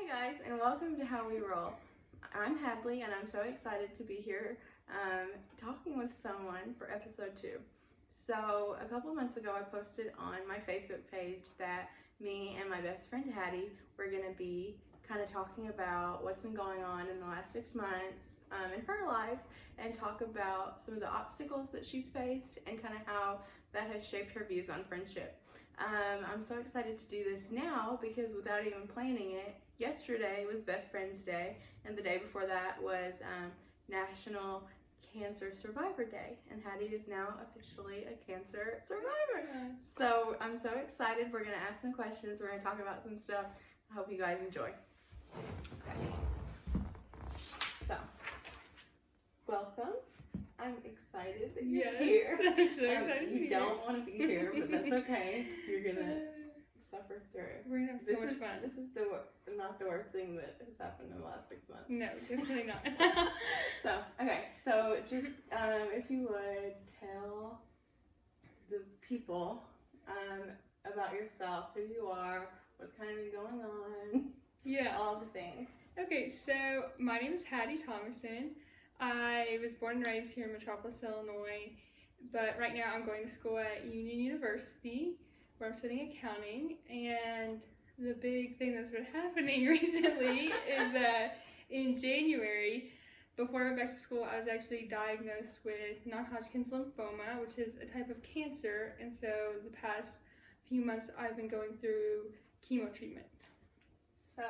Hi guys, and welcome to How We Roll. I'm Hadley, and I'm so excited to be here talking with someone for episode 2. So a couple months ago I posted on my Facebook page that me and my best friend Hattie were going to be kind of talking about what's been going on in the last 6 months in her life, and talk about some of the obstacles that she's faced and kind of how that has shaped her views on friendship. I'm so excited to do this now because without even planning it, yesterday was Best Friends Day, and the day before that was National Cancer Survivor Day, and Hattie is now officially a cancer survivor. So I'm so excited. We're going to ask some questions. We're going to talk about some stuff. I hope you guys enjoy. Okay. So, welcome. I'm excited that you're here. I'm so excited to be You don't want to be here, but that's okay. You're gonna suffer through it. We're gonna have so much fun. This is not the worst thing that has happened in the last 6 months. No, definitely not. So just if you would tell the people about yourself, who you are, what's kind of been going on, all the things. Okay, so my name is Hattie Thomason. I was born and raised here in Metropolis, Illinois, but right now I'm going to school at Union University, where I'm studying accounting. And the big thing that's been happening recently is that in January, before I went back to school, I was actually diagnosed with non-Hodgkin's lymphoma, which is a type of cancer. And so the past few months I've been going through chemo treatment. So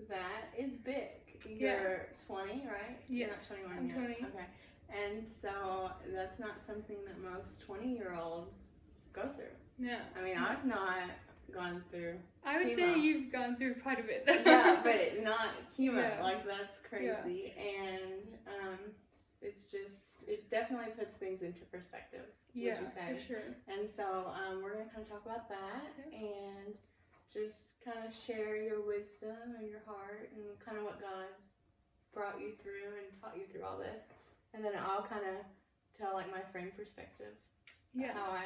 that is big. You're 20, right? Yes, You're not 21 I'm yet. 20. Okay. And so that's not something that most 20-year-olds go through. No. I mean, I've not gone through I would chemo. say you've gone through quite a bit. Yeah, but not chemo. Yeah. Like, that's crazy. Yeah. And it definitely puts things into perspective, would you say? For sure. And so we're going to kind of talk about that and just kind of share your wisdom and your heart and kind of what God's brought you through and taught you through all this. And then I'll kind of tell like my friend perspective, how I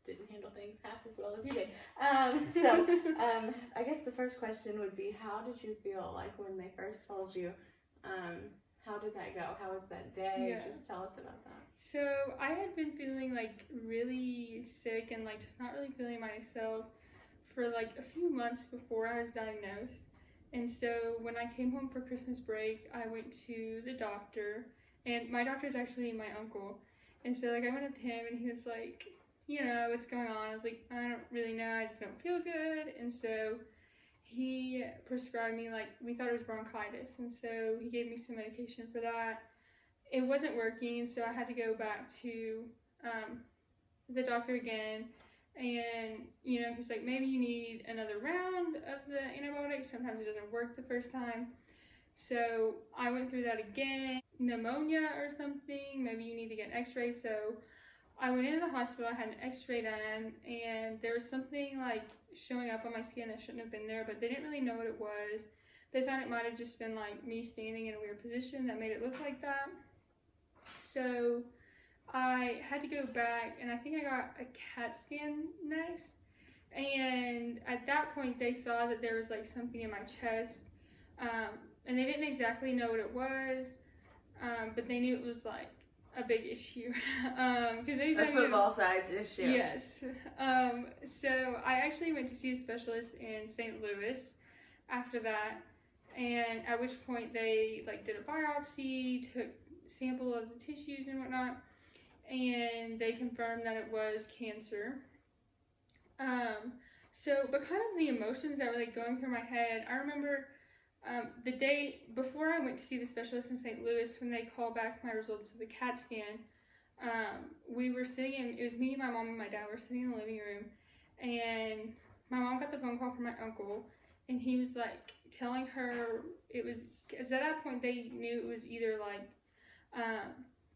didn't handle things half as well as you did. I guess the first question would be, how did you feel like when they first told you? How did that go? How was that day? Just tell us about that. So I had been feeling like really sick and like just not really feeling myself for like a few months before I was diagnosed. And so when I came home for Christmas break, I went to the doctor, and my doctor is actually my uncle. And so like I went up to him and he was like, what's going on? I was like, I don't really know, I just don't feel good. And so he prescribed me, like, we thought it was bronchitis, and so he gave me some medication for that. It wasn't working, so I had to go back to the doctor again. And, he's like, maybe you need another round of the antibiotics. Sometimes it doesn't work the first time. So I went through that again. Pneumonia or something. Maybe you need to get an x-ray. So I went into the hospital. I had an x-ray done. And there was something, like, showing up on my skin that shouldn't have been there. But they didn't really know what it was. They thought it might have just been, like, me standing in a weird position that made it look like that. So I had to go back, and I think I got a CAT scan next, and at that point they saw that there was like something in my chest, and they didn't exactly know what it was, but they knew it was like a big issue. A football-sized issue. Yes. So I actually went to see a specialist in St. Louis after that, and at which point they like did a biopsy, took sample of the tissues and whatnot, and they confirmed that it was cancer. But kind of the emotions that were like going through my head, I remember the day before I went to see the specialist in St. Louis, when they called back my results of the CAT scan, we were sitting in, it was me, my mom, and my dad were sitting in the living room, and my mom got the phone call from my uncle, and he was like telling her it was, because at that point they knew it was either like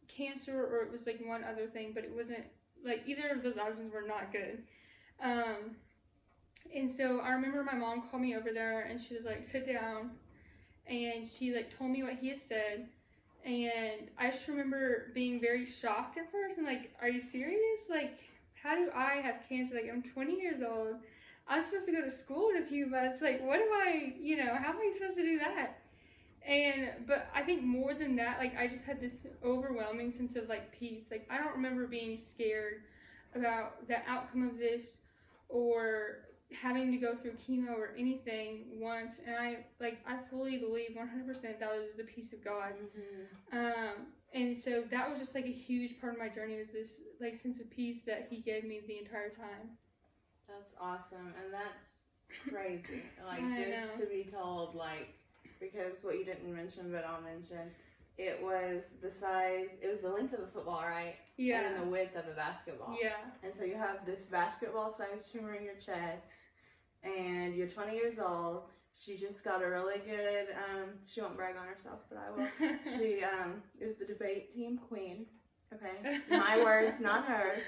cancer or it was like one other thing, but it wasn't like either of those options were not good. And so I remember my mom called me over there and she was like, sit down, and she like told me what he had said, and I just remember being very shocked at first and like, are you serious? Like, how do I have cancer? Like, I'm 20 years old, I'm supposed to go to school in a few months. Like, what am I, how am I supposed to do that? But I think more than that, like, I just had this overwhelming sense of, like, peace. Like, I don't remember being scared about the outcome of this or having to go through chemo or anything once. And I fully believe 100% that was the peace of God. And so that was just, like, a huge part of my journey, was this, like, sense of peace that he gave me the entire time. That's awesome. And that's crazy. Like, I just know. to be told, like, because what you didn't mention, but I'll mention, it was the size, it was the length of a football, right? Yeah. And then the width of a basketball. Yeah. And so you have this basketball-sized tumor in your chest, and you're 20 years old. She just got a really good, she won't brag on herself, but I will. She is the debate team queen, okay? My words, not hers.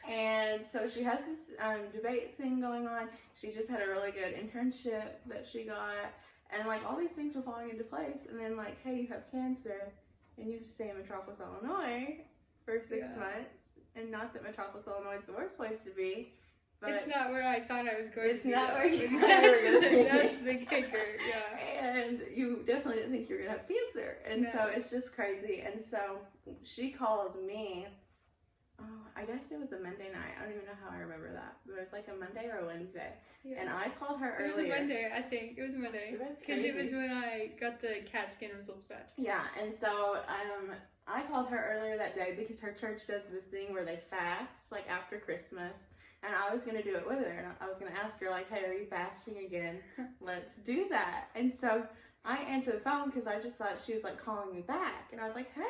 And so she has this debate thing going on. She just had a really good internship that she got. And, like, all these things were falling into place. And then, like, hey, you have cancer, and you have to stay in Metropolis, Illinois for 6 months. And not that Metropolis, Illinois is the worst place to be. But it's not where I thought I was going to be. It's not where you thought you were going to be. That's the kicker, yeah. And you definitely didn't think you were going to have cancer. And so it's just crazy. And so she called me. I guess it was a Monday night. I don't even know how I remember that. But it was like a Monday or a Wednesday. Yeah. And I called her earlier. It was a Monday, I think. It was a Monday. Because it was when I got the CAT scan results back. Yeah, and so I called her earlier that day because her church does this thing where they fast, like, after Christmas. And I was going to do it with her. And I was going to ask her, like, hey, are you fasting again? Let's do that. And so I answered the phone because I just thought she was, like, calling me back. And I was like, hey.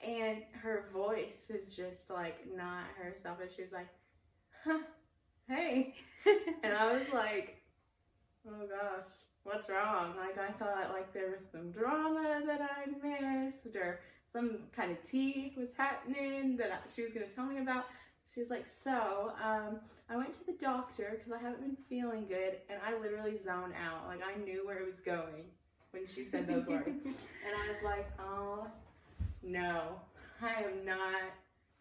And her voice was just, like, not herself. And she was like, huh, hey. And I was like, oh, gosh, what's wrong? Like, I thought, like, there was some drama that I missed or some kind of tea was happening that she was going to tell me about. She was like, so, I went to the doctor because I haven't been feeling good, and I literally zoned out. Like, I knew where it was going when she said those words. And I was like, oh, no, I am not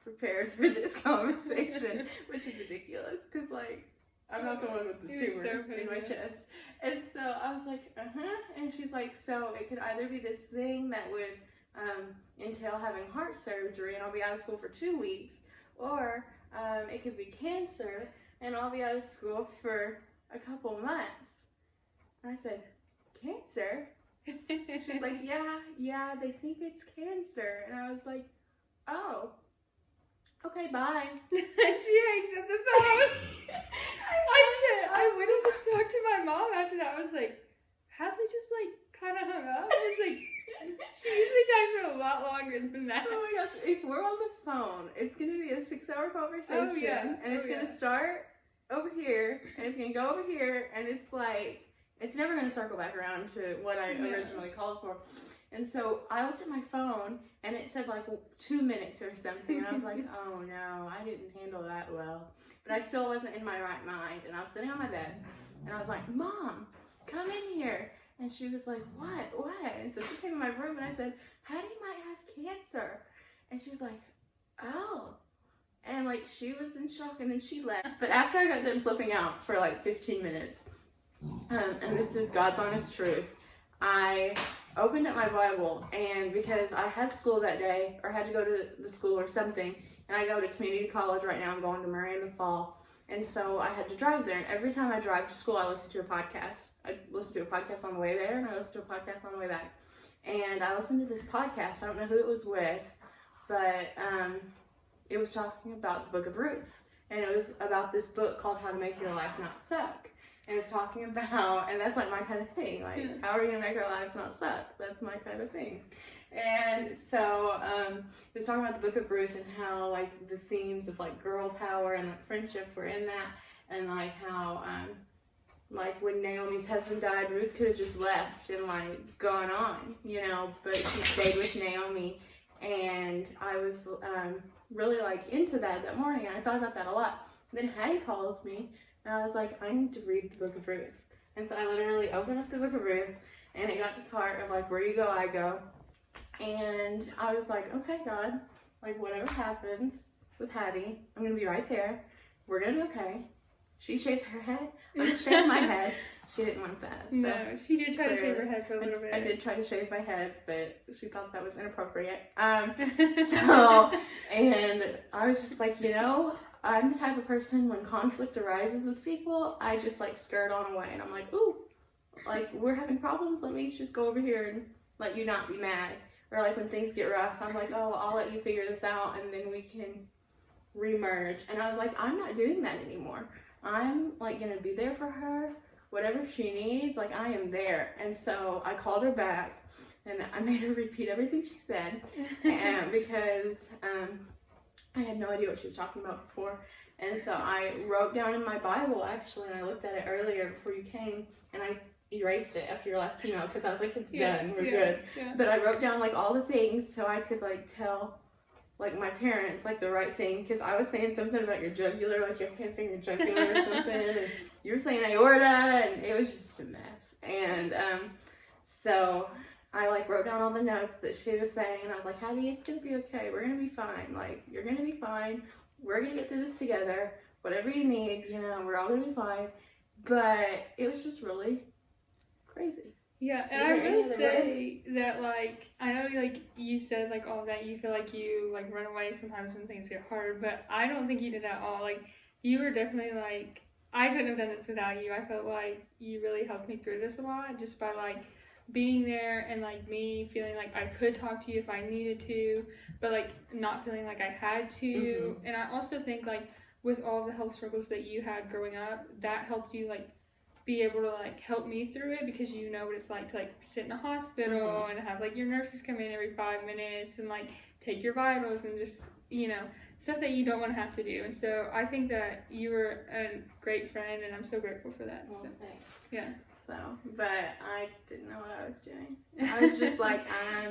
prepared for this conversation, which is ridiculous because, like, I'm not the one with the tumor in my chest. And so I was like, and she's like, so it could either be this thing that would entail having heart surgery and I'll be out of school for 2 weeks, or it could be cancer and I'll be out of school for a couple months. And I said, cancer? She's like, yeah, they think it's cancer. And I was like, oh, okay, bye. She hangs up the phone. I went and talked to my mom after that. I was like, Hadley just, like, kind of hung up. I was like, she usually talks for a lot longer than that. Oh my gosh, if we're on the phone, it's going to be a 6-hour conversation. Oh, yeah. And it's going to start over here, and it's going to go over here, and it's like, it's never going to circle back around to what I originally called for. And so I looked at my phone, and it said, like, 2 minutes or something, and I was like, oh no, I didn't handle that well. But I still wasn't in my right mind, and I was sitting on my bed, and I was like, Mom, come in here. And she was like, what? And so she came in my room, and I said, Hattie might have cancer. And she was like, oh. And, like, she was in shock, and then she left. But after I got done flipping out for, like, 15 minutes, and this is God's honest truth, I opened up my Bible, and because I had school that day, or had to go to the school or something, and I go to community college right now, I'm going to Murray in the fall, and so I had to drive there, and every time I drive to school, I listen to a podcast. I listen to a podcast on the way there, and I listen to a podcast on the way back. And I listened to this podcast, I don't know who it was with, but it was talking about the book of Ruth, and it was about this book called How to Make Your Life Not Suck. And it's talking about, and that's like my kind of thing, like, how are you going to make our lives not suck? That's my kind of thing. And so it was talking about the book of Ruth and how, like, the themes of, like, girl power and, like, friendship were in that. And, like, how, like, when Naomi's husband died, Ruth could have just left and, like, gone on, you know, but she stayed with Naomi. And I was really, like, into that morning. And I thought about that a lot. Then Hattie calls me, and I was like, I need to read the book of Ruth. And so I literally opened up the book of Ruth, and it got to the part of, like, where you go, I go. And I was like, okay, God, like, whatever happens with Hattie, I'm going to be right there. We're going to be okay. she shaves her head. I'm shaving my head. She didn't want to pass. So No, she did try to shave her head for a little bit. I did try to shave my head, but she thought that was inappropriate. So, and I was just like, I'm the type of person when conflict arises with people, I just like skirt on away, and I'm like, ooh, like we're having problems. Let me just go over here and let you not be mad. Or like when things get rough, I'm like, oh, I'll let you figure this out, and then we can remerge. And I was like, I'm not doing that anymore. I'm like gonna be there for her. Whatever she needs, like I am there. And so I called her back and I made her repeat everything she said, and because I had no idea what she was talking about before. And so I wrote down in my Bible, actually, and I looked at it earlier before you came, and I erased it after your last email because I was like, it's done, we're good. Yeah. But I wrote down like all the things so I could like tell like my parents like the right thing, because I was saying something about your jugular, like you have cancer in your jugular or something, and you were saying aorta, and it was just a mess. And so I like wrote down all the notes that she was saying, and I was like, Hattie, it's gonna be okay, we're gonna be fine, like you're gonna be fine, we're gonna get through this together, whatever you need, we're all gonna be fine. But it was just really crazy. Yeah, and I will say that, like, I know, like, you said, like, all that, you feel like you, like, run away sometimes when things get hard, but I don't think you did that at all. Like, you were definitely, like, I couldn't have done this without you. I felt like you really helped me through this a lot, just by, like, being there, and, like, me feeling like I could talk to you if I needed to, but, like, not feeling like I had to. Mm-hmm. And I also think, like, with all the health struggles that you had growing up, that helped you, like, be able to like help me through it, because you know what it's like to like sit in a hospital mm-hmm. and have like your nurses come in every 5 minutes and like take your vitals and just stuff that you don't want to have to do. And so I think that you were a great friend, and I'm so grateful for that. Well, so thanks. Yeah. So, but I didn't know what I was doing. I was just like,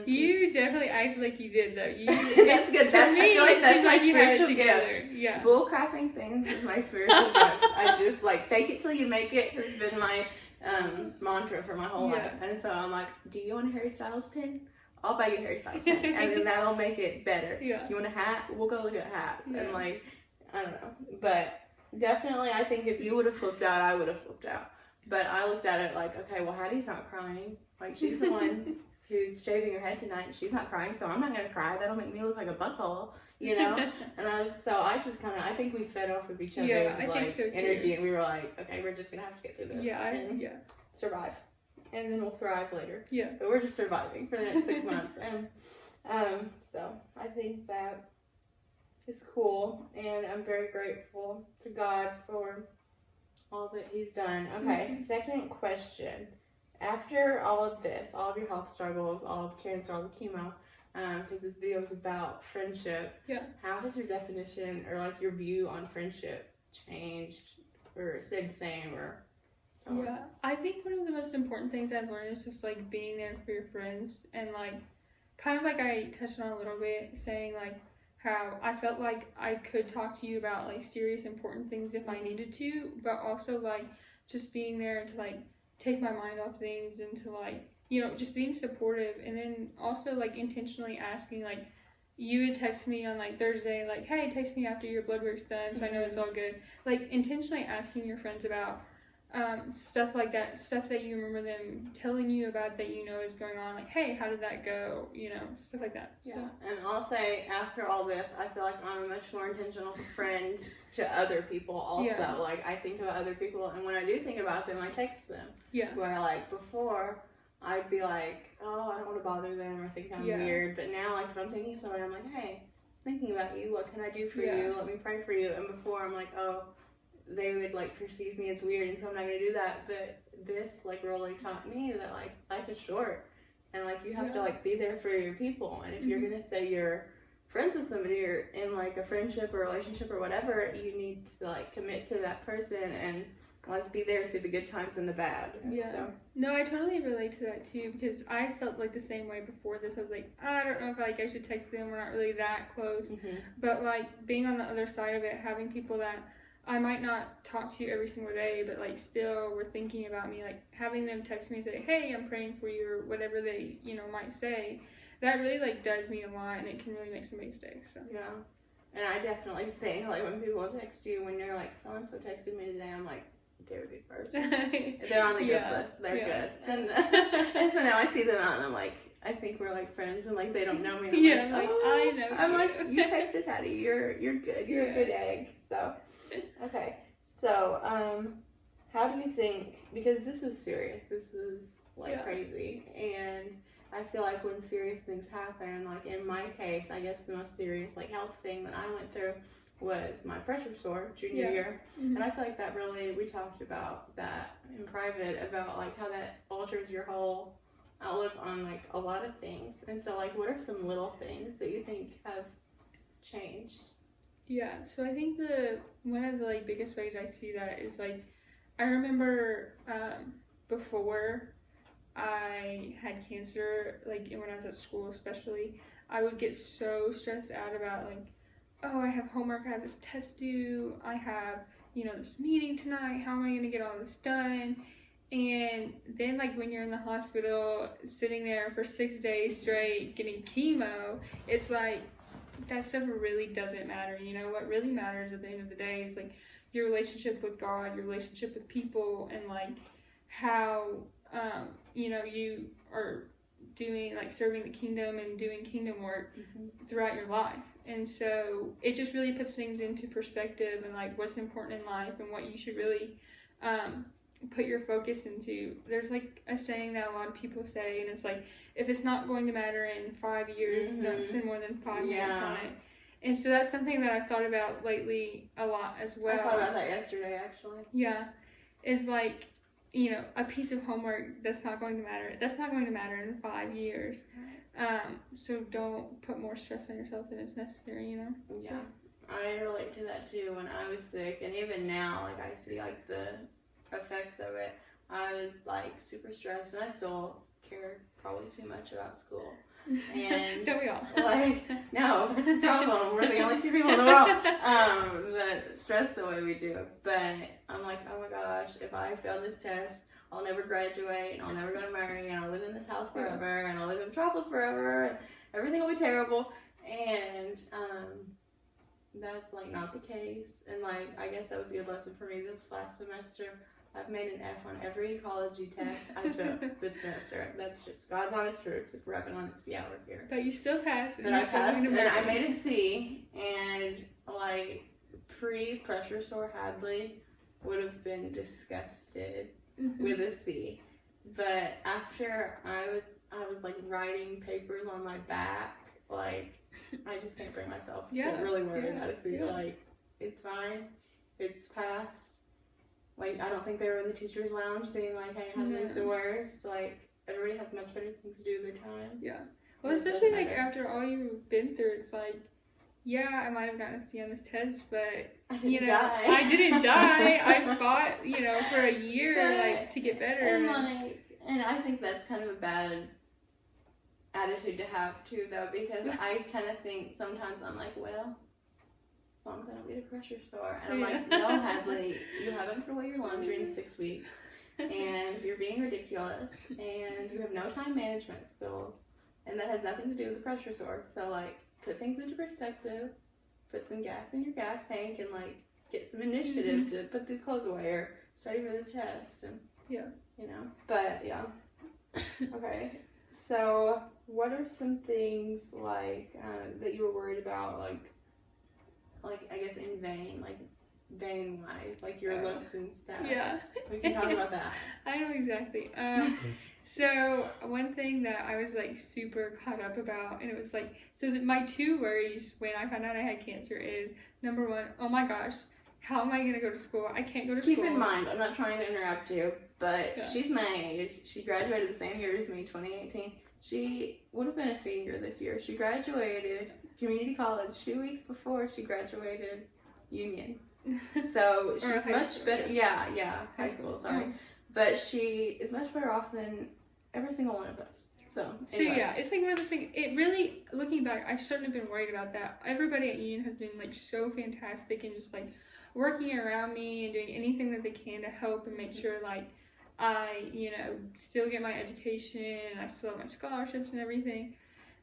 You definitely acted like you did, though. That's good. I feel like that's my spiritual gift. Yeah. Bullcrapping things is my spiritual gift. I just like fake it till you make it has been my mantra for my whole life. And so I'm like, do you want a Harry Styles pin? I'll buy you a Harry Styles pin, and then that'll make it better. Yeah. Do you want a hat? We'll go look at hats. Yeah. And like, I don't know, but definitely, I think if you would have flipped out, I would have flipped out. But I looked at it like, okay, well, Hattie's not crying. Like, she's the one who's shaving her head tonight, and she's not crying, so I'm not going to cry. That'll make me look like a butthole, And I think we fed off of each other's, energy, and we were like, okay, we're just going to have to get through this and survive. And then we'll thrive later. Yeah. But we're just surviving for the next 6 months. And so I think that is cool, and I'm very grateful to God for all that he's done. Okay, mm-hmm. Second question. After all of this, all of your health struggles, all of cancer, all the chemo, because this video is about friendship, how has your definition or like your view on friendship changed or stayed the same or somewhere? Yeah, I think one of the most important things I've learned is just like being there for your friends, and like kind of like I touched on a little bit, saying like how I felt like I could talk to you about like serious important things if I needed to, but also like just being there to like take my mind off things and to like, just being supportive. And then also like intentionally asking, like you would text me on like Thursday, like, hey, text me after your blood work's done so I know it's all good. Like intentionally asking your friends about stuff like that, stuff that you remember them telling you about that is going on, like, hey, how did that go, stuff like that. Yeah, so. And I'll say, after all this, I feel like I'm a much more intentional friend to other people also. Yeah. Like, I think about other people, and when I do think about them, I text them. Yeah. Where, like, before, I'd be like, oh, I don't want to bother them or think I'm weird, but now, like, if I'm thinking of somebody, I'm like, hey, thinking about you, what can I do for you? Let me pray for you. And before, I'm like, oh, they would like perceive me as weird, and so I'm not gonna do that. But this like really taught me that like life is short, and like you have to like be there for your people. And if you're gonna say you're friends with somebody or in like a friendship or relationship or whatever, you need to like commit to that person and like be there through the good times and the bad. And so. No, I totally relate to that too, because I felt like the same way before this. I was like, I don't know if like I should text them, we're not really that close. But like being on the other side of it, having people that I might not talk to you every single day, but like still were thinking about me, like having them text me and say, hey, I'm praying for you, or whatever they, might say, that really like does mean a lot, and it can really make somebody's day. So yeah. And I definitely think, like, when people text you, when you're like, so-and-so texted me today, I'm like, they're a good person. They're on the good list. They're good. And so now I see them out and I'm like, I think we're like friends and like they don't know me. And I'm like, oh, I know. I'm like, you texted Hattie. You're good. You're a good egg. So, okay. So, how do you think, because this was serious. This was like crazy. And I feel like when serious things happen, like in my case, I guess the most serious like health thing that I went through was my pressure sore junior year. And I feel like that really, we talked about that in private, about like how that alters your whole outlook on like a lot of things. And so like, what are some little things that you think have changed? Yeah, so I think one of the like biggest ways I see that is like, I remember before I had cancer, like when I was at school especially, I would get so stressed out about like, oh, I have homework, I have this test due, I have, this meeting tonight, how am I going to get all this done? And then like when you're in the hospital, sitting there for 6 days straight, getting chemo, it's like, that stuff really doesn't matter. What really matters at the end of the day is like your relationship with God, your relationship with people, and like how, you are doing, like serving the kingdom and doing kingdom work throughout your life. And so it just really puts things into perspective and like what's important in life and what you should really put your focus into. There's like a saying that a lot of people say, and it's like, if it's not going to matter in 5 years, don't spend more than 5 minutes on it. And so that's something that I've thought about lately a lot as well. I thought about that yesterday, actually. Yeah. It's like, a piece of homework that's not going to matter. That's not going to matter in 5 years. So don't put more stress on yourself than is necessary, Yeah. I relate to that too. When I was sick, and even now, like I see like the effects of it. I was like super stressed, and I still care probably too much about school. And don't we all? Like, no, that's the problem. We're the only two people in the world that stress the way we do. But I'm like, oh my gosh, if I fail this test, I'll never graduate, and I'll never go to marry, and I'll live in this house forever, and I'll live in Metropolis forever, and everything will be terrible. And that's like not the case. And like, I guess that was a good lesson for me this last semester. I've made an F on every ecology test I took this semester. That's just God's honest truth. With rapid honesty out here. But you still passed. But I passed, and I made a C. And like pre-pressure sore Hadley would have been disgusted with a C. But after I was like writing papers on my back, like I just can't bring myself to really worry about a C. Like, it's fine. It's passed. Like, I don't think they were in the teacher's lounge being like, hey, Hadley's the worst. Like, everybody has much better things to do with their time. Yeah. Well, especially like after all you've been through, it's like, yeah, I might have gotten a C on this test, but I didn't die. I fought, for a year, like, to get better. And I think that's kind of a bad attitude to have too, though, because I kind of think sometimes I'm like, well, as long as I don't get a pressure sore. And I'm like, no, Hadley, you haven't put away your laundry in 6 weeks, and you're being ridiculous, and you have no time management skills, and that has nothing to do with the pressure sore. So, like, put things into perspective, put some gas in your gas tank, and, like, get some initiative to put these clothes away or study for this test. And, but, yeah. Okay. So, what are some things, like, that you were worried about, like, I guess in vein-wise, like your looks and stuff? Yeah. We can talk about that. I know exactly. So one thing that I was like super caught up about, and it was like, my two worries when I found out I had cancer is, number one, oh my gosh, how am I going to go to school? I can't go to school. Keep in mind, I'm not trying to interrupt you, but she's my age. She graduated the same year as me, 2018. She would have been a senior this year. She graduated community college 2 weeks before she graduated Union. So she's much better. Yeah, high school, sorry. But she is much better off than every single one of us. So anyway. Yeah, it's like one of those things. It really, looking back, I shouldn't have been worried about that. Everybody at Union has been like so fantastic and just like working around me and doing anything that they can to help and make sure like I, still get my education and I still have my scholarships and everything.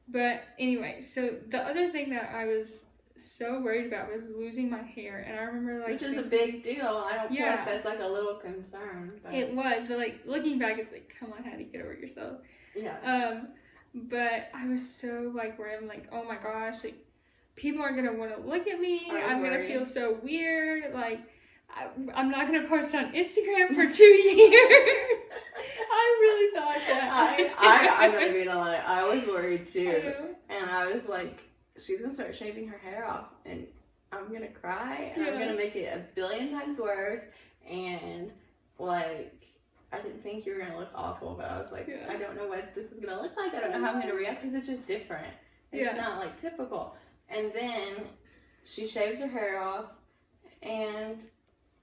But anyway, so the other thing that I was so worried about was losing my hair. And I remember like which is a big deal. I don't feel Yeah. like that's like a little concern. But it was, but like looking back, it's like, come on, Hattie, get over yourself. yeah. But I was so like worried. I'm like, oh my gosh, like people aren't gonna want to look at me. I'm gonna feel so weird. Like I'm not gonna post on Instagram for 2 years. I really thought that. I'm not even gonna lie. I was worried too, and I was like, she's gonna start shaving her hair off, and I'm gonna cry, and I'm gonna make it a billion times worse, and like. I didn't think you were going to look awful, but I was like, I don't know what this is going to look like. I don't know how I'm going to react because it's just different. It's not like typical. And then she shaves her hair off and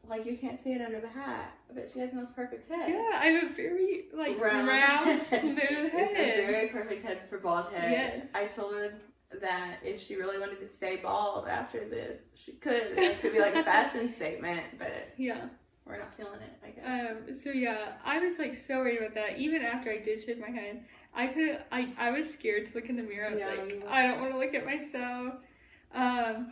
like you can't see it under the hat, but she has the most perfect head. Yeah, I have a very like round, smooth head. It's a very perfect head for bald head. Yes. I told her that if she really wanted to stay bald after this, she could. It could be like a fashion statement, but we're not feeling it, I guess. So yeah, I was like so worried about that. Even after I did shave my head, I was scared to look in the mirror. I was like, I don't want to look at myself.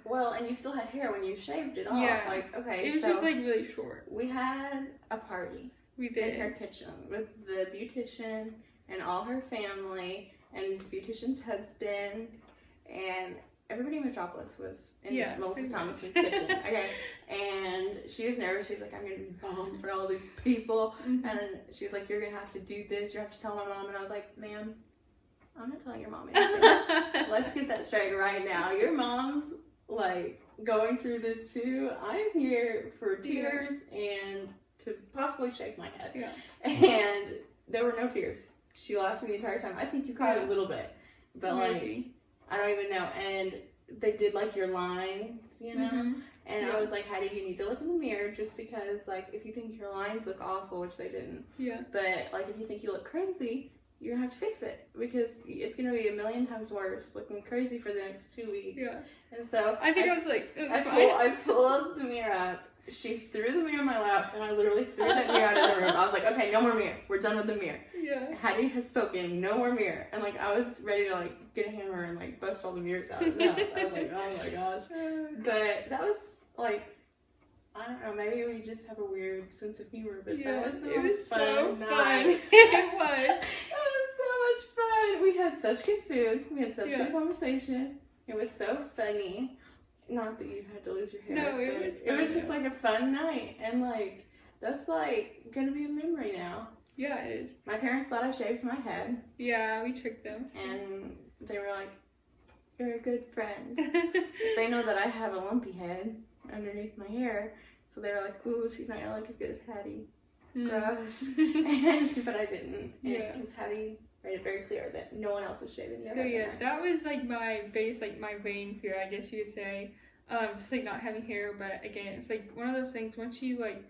Well, and you still had hair when you shaved it off. Yeah. Like, okay, it was just like really short. We had a party. We did. In her kitchen with the beautician and all her family and the beautician's husband and everybody in Metropolis was in Melissa Thomas's kitchen. Okay. And she was nervous. She was like, I'm going to be bombed for all these people. Mm-hmm. And she was like, you're going to have to do this. You have to tell my mom. And I was like, ma'am, I'm not telling your mom anything. Let's get that straight right now. Your mom's like going through this too. I'm here for tears and to possibly shake my head. Yeah. And there were no tears. She laughed the entire time. I think you cried a little bit. But like, I don't even know. And they did like your lines, you know? Mm-hmm. And I was like, Hattie, you need to look in the mirror just because, like, if you think your lines look awful, which they didn't. Yeah. But, like, if you think you look crazy, you're going to have to fix it because it's going to be a million times worse looking crazy for the next 2 weeks. Yeah. And so I think I was like, I pulled the mirror up. She threw the mirror in my lap, and I literally threw that mirror out of the room. I was like, okay, no more mirror. We're done with the mirror. Yeah. Hattie has spoken. No more mirror. And, like, I was ready to, like, get a hammer and, like, bust all the mirrors out of the house. I was like, oh, my gosh. But that was, like, I don't know, maybe we just have a weird sense of humor, but that was the most fun night. It was. It was so much fun. We had such good food. We had such good conversation. It was so funny. Not that you had to lose your hair. No, it was just like a fun night, and like that's like gonna be a memory now. Yeah, it is. My parents thought I shaved my head. Yeah, we tricked them, and they were like, "You're a good friend." They know that I have a lumpy head underneath my hair, so they were like, "Ooh, she's not gonna look as good as Hattie." Gross. But I didn't. Because Hattie made it very clear that no one else was shaving their head. So that was like my base, like my main fear, I guess you would say. Just like not having hair, but again, it's like one of those things, once you like,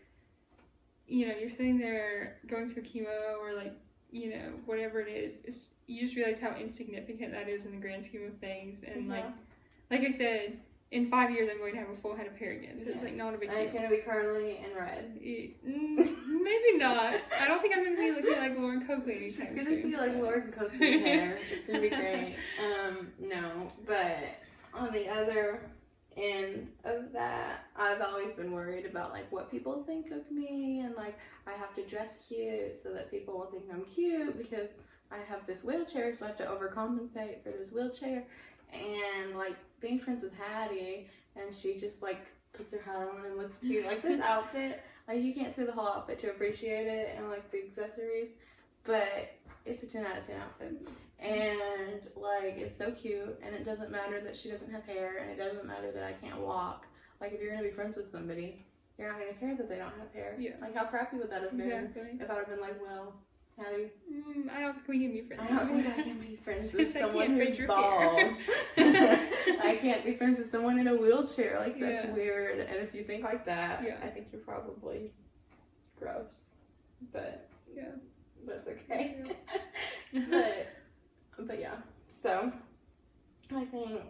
you know, you're sitting there going through chemo or like, you know, whatever it is, you just realize how insignificant that is in the grand scheme of things. And like I said, in 5 years I'm going to have a full head of hair again, so it's like not a big deal. And it's going to be curly and red. Maybe not. I don't think I'm going to be looking like Lauren Coakley anytime soon. She's going to be like Lauren Coakley hair. It's going to be great. No, but on the other end of that, I've always been worried about like what people think of me, and like I have to dress cute so that people will think I'm cute because I have this wheelchair, so I have to overcompensate for this wheelchair. And like being friends with Hattie, and she just like puts her hat on and looks cute. Like this outfit, like you can't see the whole outfit to appreciate it, and like the accessories, but it's a 10 out of 10 outfit. And like it's so cute, and it doesn't matter that she doesn't have hair, and it doesn't matter that I can't walk. Like if you're gonna be friends with somebody, you're not gonna care that they don't have hair. Yeah. Like how crappy would that have been if I would have been like, well, Hattie, I don't think we can be friends. I don't think I can be friends with someone who's bald. I can't be friends with someone in a wheelchair. Like, that's weird. And if you think like that, I think you're probably gross. But, that's okay. But yeah. So, I think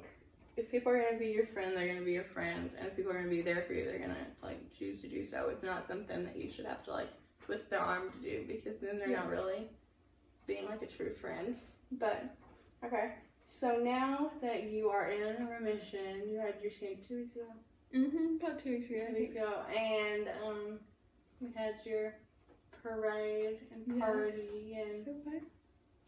if people are going to be your friend, they're going to be your friend. And if people are going to be there for you, they're going to, like, choose to do so. It's not something that you should have to, like, twist their arm to do, because then they're not really being like a true friend. But okay, So now that you are in remission, you had your skate 2 weeks ago? About 2 weeks ago. 2 weeks ago. And we had your parade and party and so fun.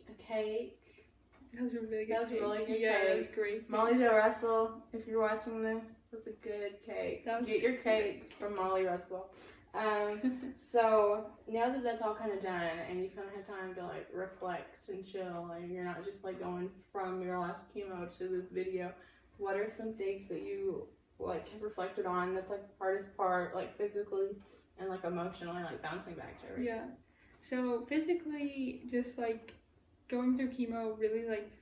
a cake. That was a really good That was a cake. really good Yeah, cake. that was great. Molly Jo Russell, if you're watching this, that's a good cake. Get your cakes from Molly Russell. So now that that's all kind of done and you've kind of had time to like reflect and chill and you're not just like going from your last chemo to this video, what are some things that you like have reflected on that's like the hardest part, like physically and like emotionally, like bouncing back to everything? Yeah. So physically, just like going through chemo really like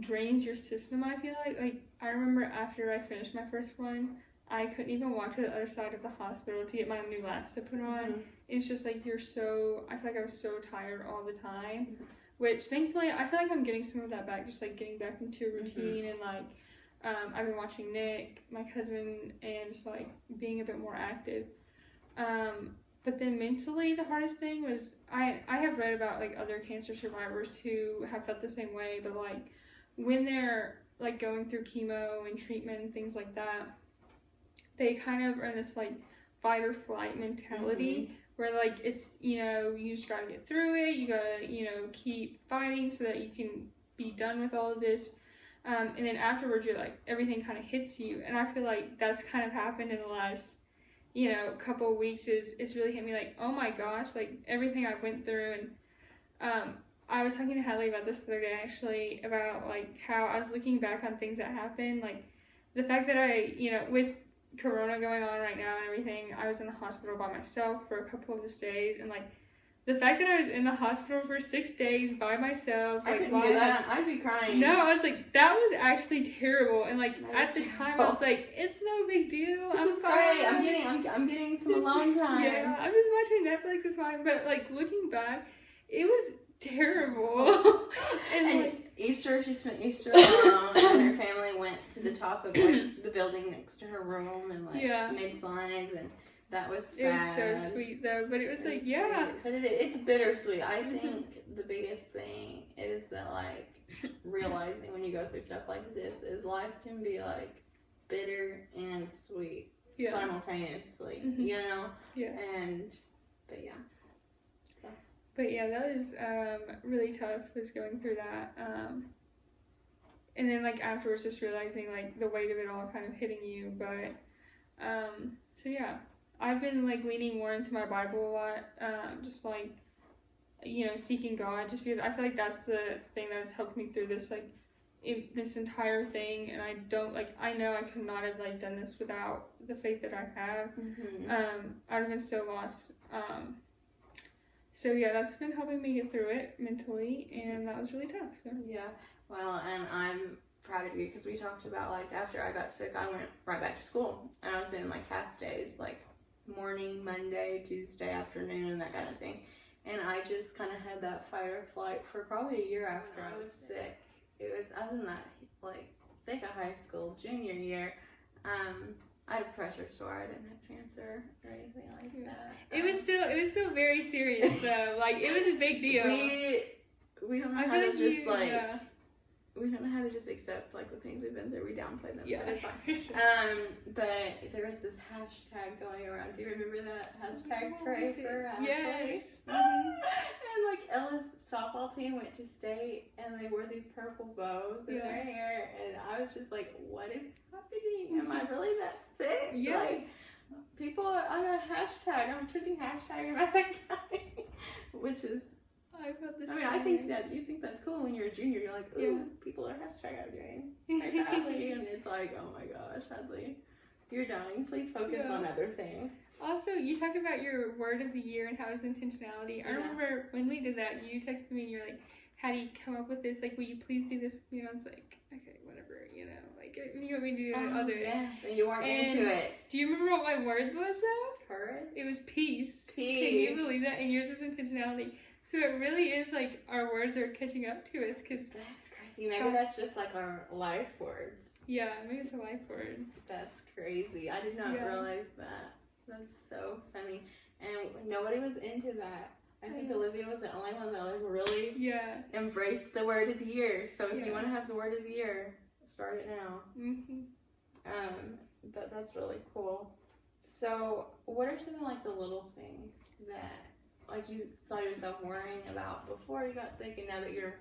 drains your system. I feel like I remember after I finished my first one, I couldn't even walk to the other side of the hospital to get my new last to put on. Mm-hmm. It's just like I feel like I was so tired all the time, which thankfully I feel like I'm getting some of that back, just like getting back into a routine and like I've been watching Nick, my cousin, and just like being a bit more active. But then mentally the hardest thing was I have read about like other cancer survivors who have felt the same way, but like when they're like going through chemo and treatment and things like that, they kind of are in this like fight or flight mentality where like it's, you just gotta get through it, you gotta, keep fighting so that you can be done with all of this. And then afterwards you're like, everything kind of hits you. And I feel like that's kind of happened in the last, couple of weeks it's really hit me like, oh my gosh, like everything I went through. And I was talking to Hattie about this the other day actually, about like how I was looking back on things that happened, like the fact that I, with Corona going on right now and everything, I was in the hospital by myself for a couple of the days, and like the fact that I was in the hospital for 6 days by myself, I like couldn't do that. I'd be crying. No, I was like, that was actually terrible, and like That at the was time terrible. I was like, it's no big deal. This I'm is fine. great. I'm getting some alone time. Yeah, I'm just watching Netflix. It's fine. But like looking back, it was terrible. and like, she spent Easter alone, and her family went to the top of like the building next to her room and like made signs, and that was sad. It was so sweet though, but it was like, yeah. Sweet. But it's bittersweet. I think the biggest thing is that like realizing when you go through stuff like this is life can be like bitter and sweet simultaneously, Yeah. But yeah, that was really tough, was going through that. And then like afterwards just realizing like the weight of it all kind of hitting you. But so yeah, I've been like leaning more into my Bible a lot, just like, seeking God, just because I feel like that's the thing that has helped me through this like this entire thing. And I know I could not have like done this without the faith that I have. I would have been so lost. So yeah, that's been helping me get through it mentally, and that was really tough. So yeah, well, and I'm proud of you because we talked about like after I got sick, I went right back to school, and I was doing like half days, like morning, Monday, Tuesday afternoon, that kind of thing. And I just kind of had that fight or flight for probably a year after I was sick. I was in that like thick of high school, junior year. I had a pressure sore. I didn't have cancer or anything like that. It was still very serious though. Like it was a big deal. We don't know how to just we don't know how to just accept like the things we've been through. We downplay them. Yeah. But it's fine. But there was this hashtag going around. Do you remember that hashtag? Pray for Yes. And like Ella's softball team went to state, and they wore these purple bows in their hair, and I was just like, "What is happening? Am I really that sick?" Yeah. Like, I'm a hashtag. I'm tweeting hashtag as I which is. I think that you think that's cool when you're a junior. You're like, ooh, people are hashtag doing Hadley, and it's like, oh my gosh, Hadley, you're dying. Please focus on other things. Also, you talked about your word of the year and how it's intentionality. I remember when we did that, you texted me and you're like, Hattie, come up with this. Like, will you please do this? And I was like, okay, whatever. Like if you want me to do it, I'll do it. Yes, and you weren't into it. Do you remember what my word was though? Courage. It was peace. Peace. Can you believe that? And yours was intentionality. So it really is like our words are catching up to us, because that's crazy. Maybe that's just like our life words. Yeah, maybe it's a life word. That's crazy. I did not realize that. That's so funny. And nobody was into that I think Olivia was the only one that like really Yeah. embraced the word of the year. So if Yeah. you want to have the word of the year, start it now. Mm-hmm. But that's really cool. So what are some of like the little things that like you saw yourself worrying about before you got sick, and now that you're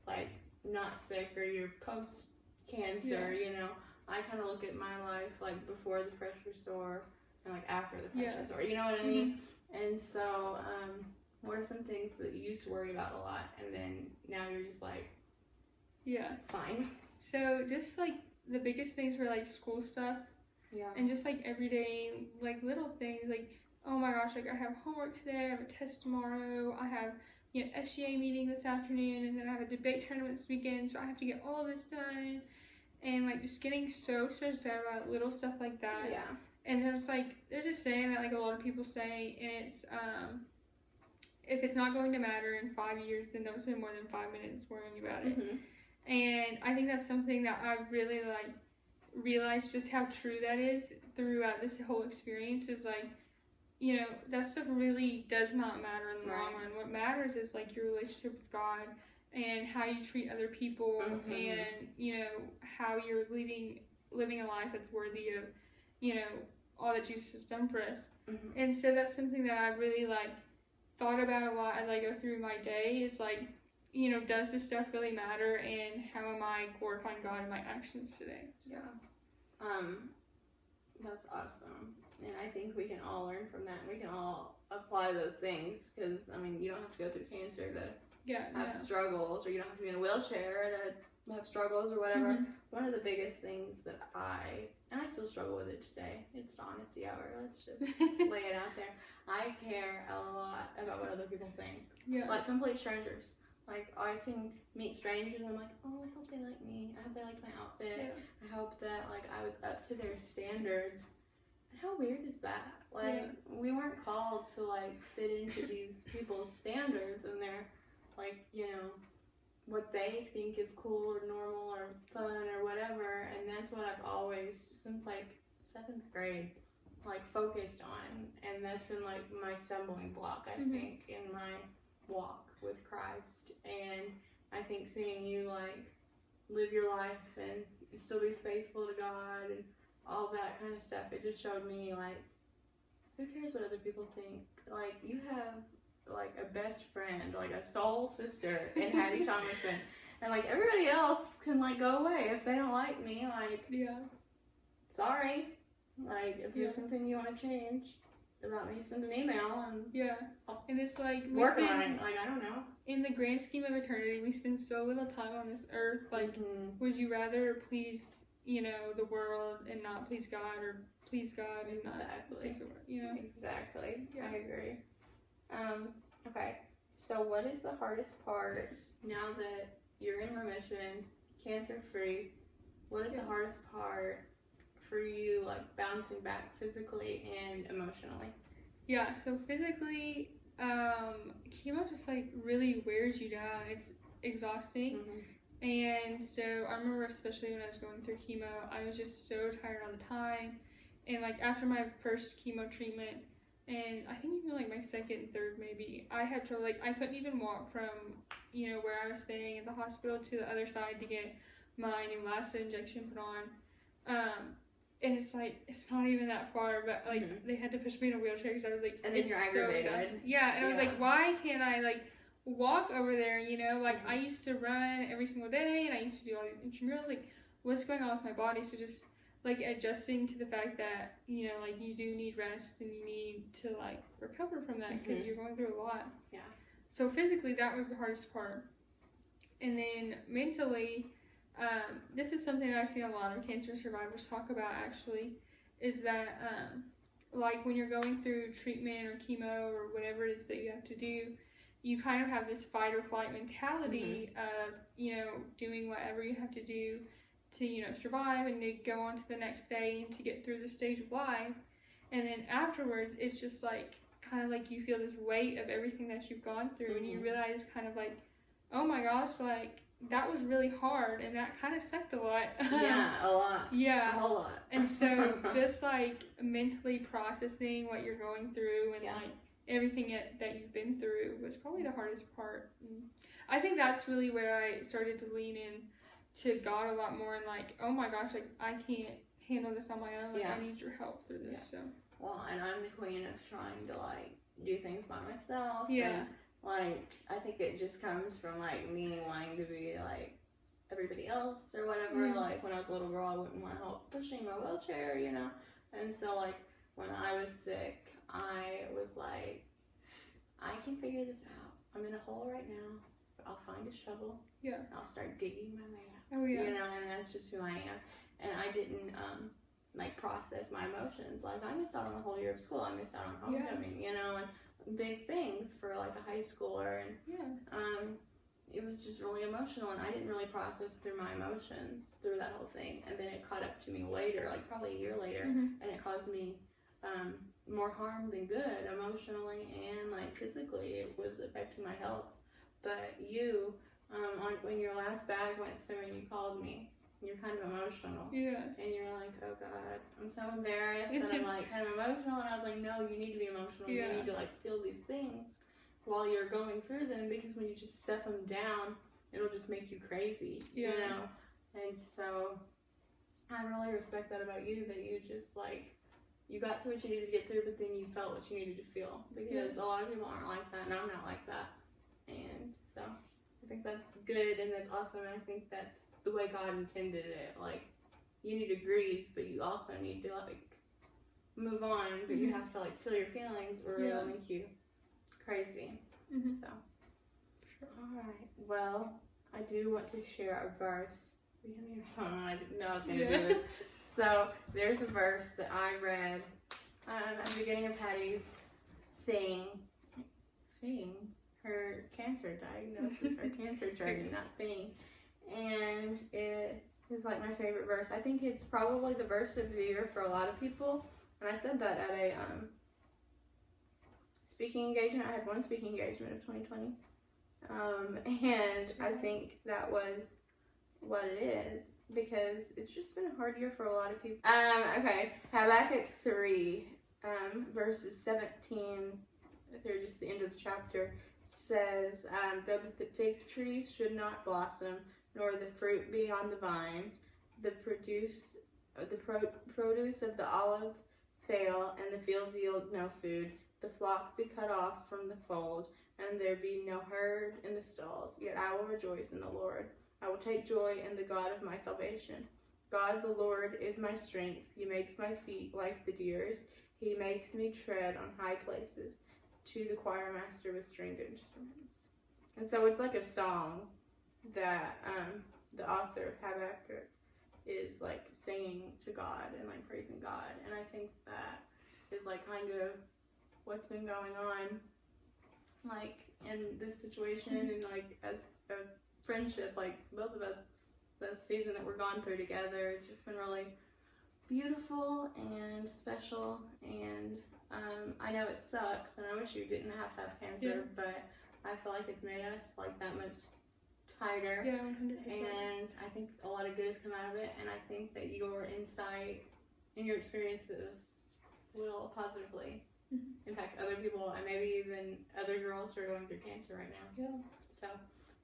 like not sick or you're post cancer, you know? I kind of look at my life like before the pressure sore and like after the pressure sore. You know what I mean? And so, what are some things that you used to worry about a lot, and then now you're just like, it's fine. So just like the biggest things were like school stuff. Yeah. And just like everyday, like little things, like, oh my gosh, like I have homework today, I have a test tomorrow, I have, you know, SGA meeting this afternoon, and then I have a debate tournament this weekend, so I have to get all of this done. And like just getting so stressed out about little stuff like that. Yeah. And there's a saying that like a lot of people say, and it's, if it's not going to matter in 5 years, then don't spend more than 5 minutes worrying about it. And I think that's something that I really like realized just how true that is throughout this whole experience. Is like, you know, that stuff really does not matter in the long run. What matters is like your relationship with God and how you treat other people, and you know how you're living a life that's worthy of, you know, all that Jesus has done for us. And so that's something that I've really like thought about a lot as I go through my day. Is like, you know, does this stuff really matter, and how am I glorifying God in my actions today? So. That's awesome. And I think we can all learn from that, and we can all apply those things, because, I mean, you don't have to go through cancer to have struggles, or you don't have to be in a wheelchair to have struggles or whatever. One of the biggest things that and I still struggle with it today, it's the honesty hour, let's just lay it out there. I care a lot about what other people think. Like complete strangers. Like, I can meet strangers and I'm like, oh, I hope they like me. I hope they like my outfit. I hope that, like, I was up to their standards. And how weird is that? Like, we weren't called to, like, fit into these people's standards and their, like, you know, what they think is cool or normal or fun or whatever. And that's what I've always, since, like, 7th grade, like, focused on. And that's been, like, my stumbling block, I think, in my walk with Christ. And I think seeing you like live your life and still be faithful to God and all that kind of stuff, it just showed me like, who cares what other people think? Like, you have like a best friend, like a soul sister in Hattie Thomason, and like everybody else can like go away if they don't like me. Like, sorry. Like, if there's something you want to change about me, send an email and and it's like work on it. Like, I don't know. In the grand scheme of eternity, we spend so little time on this earth. Like, would you rather please, you know, the world and not please God, or please God and not please the world? You know. Exactly. I agree. Okay. So, what is the hardest part now that you're in remission, cancer free? What is the hardest part for you, like, bouncing back physically and emotionally? Yeah, so physically, chemo just, like, really wears you down. It's exhausting. And so I remember, especially when I was going through chemo, I was just so tired all the time. And, like, after my first chemo treatment, and I think even, like, my second and third maybe, I had to, like, I couldn't even walk from, you know, where I was staying at the hospital to the other side to get my Neulasta injection put on. And it's like, it's not even that far, but like they had to push me in a wheelchair because I was like, and then you're aggravated. And I was like, why can't I like walk over there? You know, like I used to run every single day, and I used to do all these intramurals. Like, what's going on with my body? So just like adjusting to the fact that, you know, like you do need rest and you need to like recover from that because you're going through a lot. So physically, that was the hardest part, and then mentally. This is something that I've seen a lot of cancer survivors talk about, actually, is that, like, when you're going through treatment or chemo or whatever it is that you have to do, you kind of have this fight or flight mentality of, you know, doing whatever you have to do to, you know, survive and to go on to the next day and to get through the stage of life. And then afterwards, it's just, like, kind of like you feel this weight of everything that you've gone through, and you realize kind of like, oh my gosh, like, that was really hard, and that kind of sucked a lot. A lot. A whole lot. And so just, like, mentally processing what you're going through, and, like, everything that you've been through was probably the hardest part. And I think that's really where I started to lean in to God a lot more, and like, oh my gosh, like I can't handle this on my own. Like I need your help through this. So. Well, and I'm the queen of trying to like do things by myself. Yeah. And, like, I think it just comes from like me wanting to be like everybody else or whatever. Like when I was a little girl, I wouldn't want help pushing my wheelchair, you know. And so like when I was sick, I was like, I can figure this out. I'm in a hole right now, but I'll find a shovel. Yeah. And I'll start digging my way out. Oh yeah. You know, and that's just who I am. And I didn't like process my emotions. Like I missed out on a whole year of school. I missed out on homecoming, you know, and big things for like a high schooler. And it was just really emotional, and I didn't really process through my emotions through that whole thing. And then it caught up to me later, like probably a year later, and it caused me more harm than good emotionally and like physically. It was affecting my health. But you, when your last bag went through and you called me, you're kind of emotional. Yeah. And you're like, oh God, I'm so embarrassed that I'm like kind of emotional. And I was like, no, you need to be emotional. You need to like feel these things while you're going through them, because when you just stuff them down, it'll just make you crazy, you know? And so I really respect that about you, that you just like, you got through what you needed to get through, but then you felt what you needed to feel, because a lot of people aren't like that, and I'm not like that. And so I think that's good, and that's awesome, and I think that's the way God intended it. Like, you need to grieve, but you also need to like move on, but you have to like feel your feelings, or it'll make you crazy. So alright, well, I do want to share a verse. We have your phone. I didn't know I was going to do this. So there's a verse that I read at the beginning of Hattie's her cancer diagnosis, her cancer journey, not thing. And it is like my favorite verse. I think it's probably the verse of the year for a lot of people. And I said that at a speaking engagement. I had one speaking engagement of 2020. And I think that was what it is, because it's just been a hard year for a lot of people. Okay, Habakkuk 3, verses 17 through just the end of the chapter says, though the fig trees should not blossom, nor the fruit be on the vines, the produce of the olive fail, and the fields yield no food, the flock be cut off from the fold, and there be no herd in the stalls, yet I will rejoice in the Lord. I will take joy in the God of my salvation. God the Lord is my strength. He makes my feet like the deer's. He makes me tread on high places, to the choir master with stringed instruments. And so it's like a song that the author of Habakkuk is like singing to God and like praising God. And I think that is like kind of what's been going on like in this situation, and like as a friendship, like both of us, this season that we're gone through together, it's just been really beautiful and special. And I know it sucks, and I wish you didn't have to have cancer, but I feel like it's made us like that much tighter. 100%. And I think a lot of good has come out of it, and I think that your insight and your experiences will positively impact other people, and maybe even other girls who are going through cancer right now. So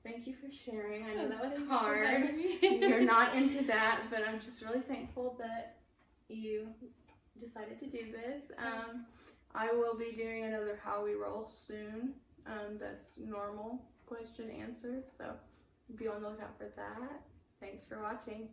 thank you for sharing. I know that was hard. You're not into that, but I'm just really thankful that you decided to do this. I will be doing another How We Roll soon. That's normal question answers, so be on the lookout for that. Thanks for watching.